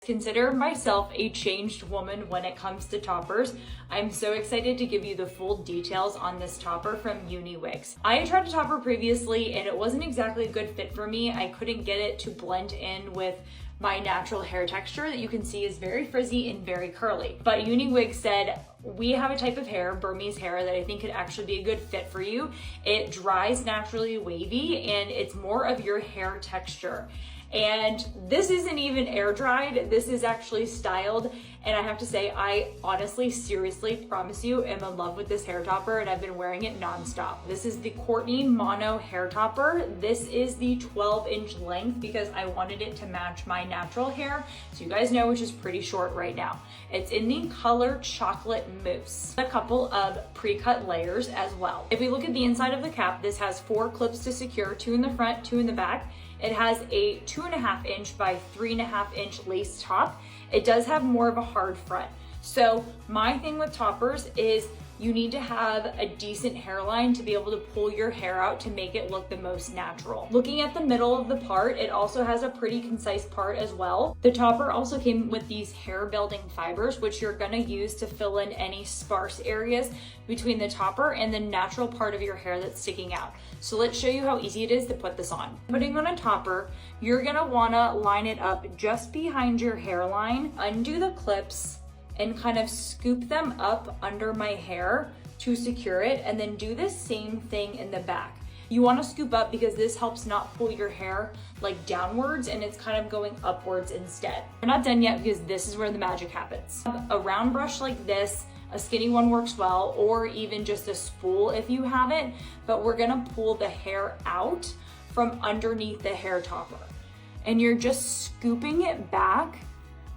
Consider myself a changed woman when it comes to toppers. I'm so excited to give you the full details on this topper from UniWigs. I tried a topper previously and it wasn't exactly a good fit for me. I couldn't get it to blend in with my natural hair texture that you can see is very frizzy and very curly. But UniWigs said, we have a type of hair, Burmese hair, that I think could actually be a good fit for you. It dries naturally wavy and it's more of your hair texture. And this isn't even air dried, this is actually styled. And I have to say, I honestly, seriously promise you, am in love with this hair topper and I've been wearing it nonstop. This is the Courtney Mono hair topper. This is the 12-inch length because I wanted it to match my natural hair. So you guys know, which is pretty short right now. It's in the color chocolate mousse. A couple of pre-cut layers as well. If we look at the inside of the cap, this has 4 clips to secure, 2 in the front, 2 in the back. It has a 2.5 inch by 3.5 inch lace top. It does have more of a hard front. So my thing with toppers is you need to have a decent hairline to be able to pull your hair out to make it look the most natural. Looking at the middle of the part, it also has a pretty concise part as well. The topper also came with these hair building fibers, which you're gonna use to fill in any sparse areas between the topper and the natural part of your hair that's sticking out. So let's show you how easy it is to put this on. Putting on a topper, you're gonna wanna line it up just behind your hairline, undo the clips, and kind of scoop them up under my hair to secure it, and then do the same thing in the back. You want to scoop up because this helps not pull your hair like downwards and it's kind of going upwards instead. We're not done yet because this is where the magic happens. A round brush like this, a skinny one works well, or even just a spool if you have it, but we're gonna pull the hair out from underneath the hair topper. And you're just scooping it back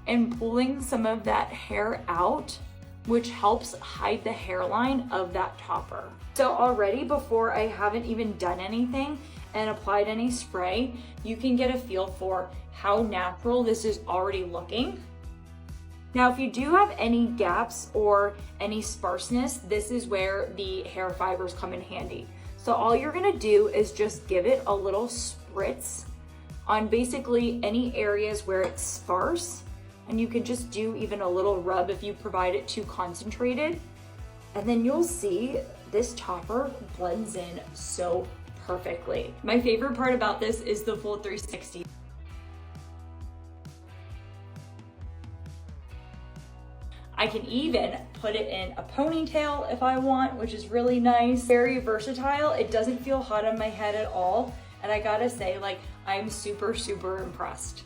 and pulling some of that hair out, which helps hide the hairline of that topper. So already, before I haven't even done anything and applied any spray, you can get a feel for how natural this is already looking. Now, if you do have any gaps or any sparseness, this is where the hair fibers come in handy. So all you're gonna do is just give it a little spritz on basically any areas where it's sparse. And you can just do even a little rub if you provide it too concentrated. And then you'll see this topper blends in so perfectly. My favorite part about this is the full 360. I can even put it in a ponytail if I want, which is really nice. Very versatile. It doesn't feel hot on my head at all. And I gotta say, like, I'm super, super impressed.